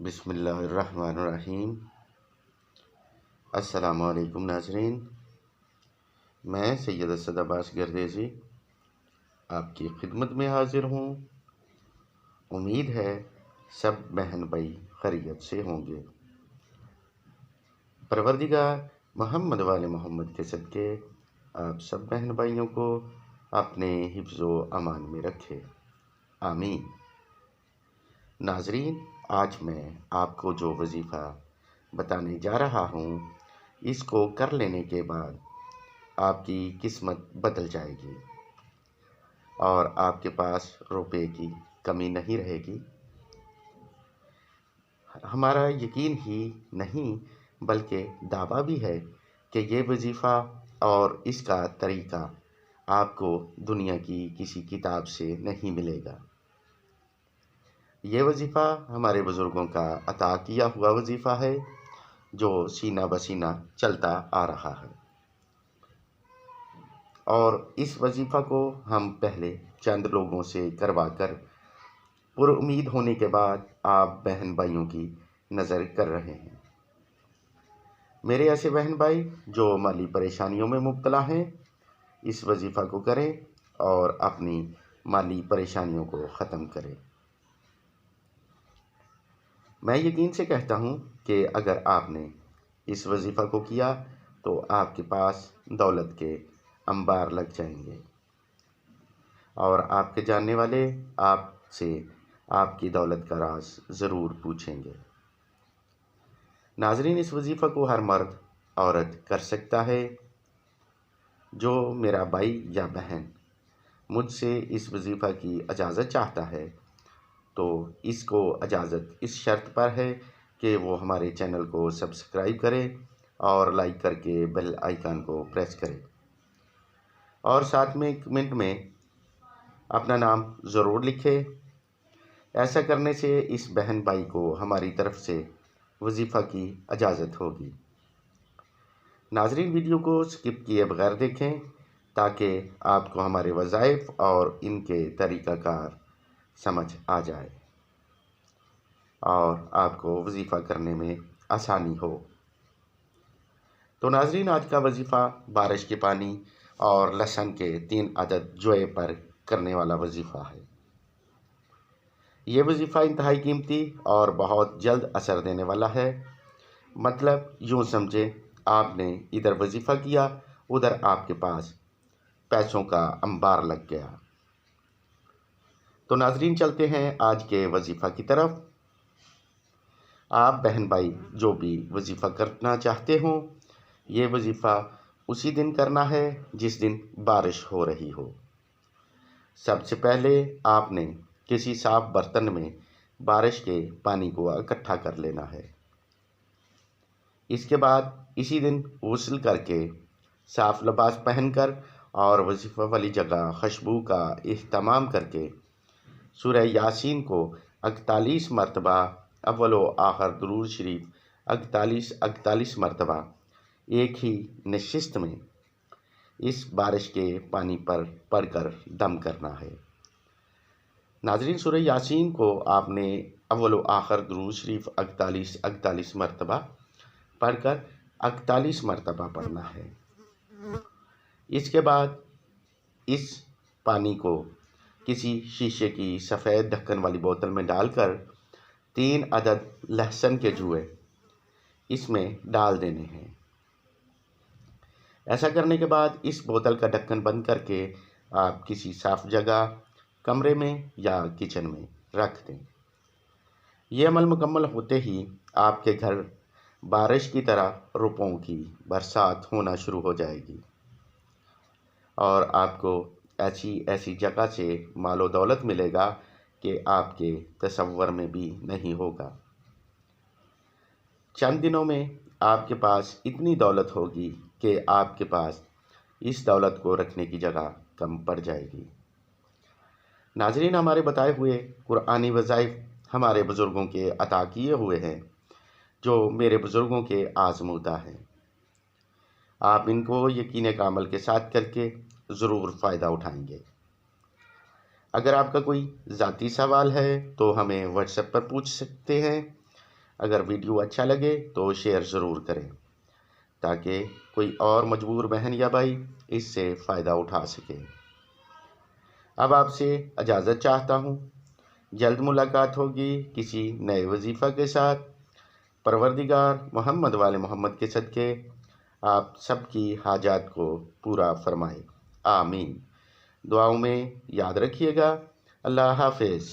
बिस्मिल्लाहिर्रहमानिर्रहीम। अस्सलामुअलैकुम नाज़रीन, मैं सैयद असद अब्बास गर्देज़ी आपकी खिदमत में हाज़िर हूँ। उम्मीद है सब बहन भाई खैरियत से होंगे। परवरदिगार मोहम्मद वाले मोहम्मद के सदके आप सब बहन भाइयों को अपने हिफ्ज़ व अमान में रखे, आमीन। नाज़रीन, आज मैं आपको जो वजीफ़ा बताने जा रहा हूँ, इसको कर लेने के बाद आपकी किस्मत बदल जाएगी और आपके पास रुपए की कमी नहीं रहेगी। हमारा यकीन ही नहीं बल्कि दावा भी है कि ये वजीफ़ा और इसका तरीक़ा आपको दुनिया की किसी किताब से नहीं मिलेगा। ये वजीफ़ा हमारे बुज़ुर्गों का अता किया हुआ वजीफ़ा है जो सीना बसीना चलता आ रहा है, और इस वजीफ़ा को हम पहले चंद लोगों से करवा कर पुरुमीद होने के बाद आप बहन भाइयों की नज़र कर रहे हैं। मेरे ऐसे बहन भाई जो माली परेशानियों में मुब्तला हैं, इस वजीफ़ा को करें और अपनी माली परेशानियों को ख़त्म करें। मैं यकीन से कहता हूँ कि अगर आपने इस वजीफ़ा को किया तो आपके पास दौलत के अंबार लग जाएंगे और आपके जानने वाले आपसे आपकी दौलत का राज ज़रूर पूछेंगे। नाज़रीन, इस वजीफ़ा को हर मर्द औरत कर सकता है। जो मेरा भाई या बहन मुझसे इस वजीफ़ा की इजाज़त चाहता है तो इसको इजाज़त इस शर्त पर है कि वो हमारे चैनल को सब्सक्राइब करे और लाइक करके बेल आइकन को प्रेस करे और साथ में कमेंट में अपना नाम ज़रूर लिखे। ऐसा करने से इस बहन भाई को हमारी तरफ से वजीफ़ा की इजाज़त होगी। नाज़रीन, वीडियो को स्किप किए बगैर देखें ताकि आपको हमारे वज़ाइफ और इनके तरीक़ाकार समझ आ जाए और आपको वजीफ़ा करने में आसानी हो। तो नाज़रीन, आज का वजीफ़ा बारिश के पानी और लहसुन के 3 अदद जोए पर करने वाला वजीफ़ा है। ये वजीफ़ा इंतहाई कीमती और बहुत जल्द असर देने वाला है। मतलब यूँ समझे, आपने इधर वजीफ़ा किया, उधर आपके पास पैसों का अंबार लग गया। तो नाज़रीन, चलते हैं आज के वजीफ़ा की तरफ। आप बहन भाई जो भी वजीफ़ा करना चाहते हो, ये वजीफ़ा उसी दिन करना है जिस दिन बारिश हो रही हो। सबसे पहले आपने किसी साफ़ बर्तन में बारिश के पानी को इकट्ठा कर लेना है। इसके बाद इसी दिन गुस्ल करके साफ़ लिबास पहनकर और वजीफ़ा वाली जगह खुशबू का इह्तिमाम करके सूरह यासीन को 41 मरतबा अव्वल व आखिर दुरूद शरीफ 41 मरतबा एक ही नशिस्त में इस बारिश के पानी पर पढ़कर दम करना है। नाज़रीन, सूरह यासीन को आपने अव्वल व आखिर दुरूद शरीफ 41 मरतबा पढ़कर 41 मरतबा पढ़ना है। इसके बाद इस पानी को किसी शीशे की सफ़ेद ढक्कन वाली बोतल में डालकर 3 अदद लहसुन के जूए इसमें डाल देने हैं। ऐसा करने के बाद इस बोतल का ढक्कन बंद करके आप किसी साफ़ जगह कमरे में या किचन में रख दें। ये अमल मुकम्मल होते ही आपके घर बारिश की तरह रुपयों की बरसात होना शुरू हो जाएगी और आपको ऐसी जगह से मालो दौलत मिलेगा कि आपके तसव्वुर में भी नहीं होगा। चंद दिनों में आपके पास इतनी दौलत होगी कि आपके पास इस दौलत को रखने की जगह कम पड़ जाएगी। नाज़रीन, हमारे बताए हुए कुरानी वज़ाइफ हमारे बुज़ुर्गों के अता किए हुए हैं जो मेरे बुज़ुर्गों के आज़मूदा हैं। आप इनको यकीन कामल के साथ करके ज़रूर फ़ायदा उठाएंगे। अगर आपका कोई ज़ाती सवाल है तो हमें व्हाट्सएप पर पूछ सकते हैं अगर वीडियो अच्छा लगे तो शेयर ज़रूर करें ताकि कोई और मजबूर बहन या भाई इससे फ़ायदा उठा सके। अब आपसे इजाज़त चाहता हूँ। जल्द मुलाकात होगी किसी नए वजीफ़ा के साथ। परवरदिगार मोहम्मद वाले मोहम्मद के सदक़े आप सबकी हाजात को पूरा फरमाए। आमीन। दुआओं में याद रखिएगा। अल्लाह हाफ़िज़।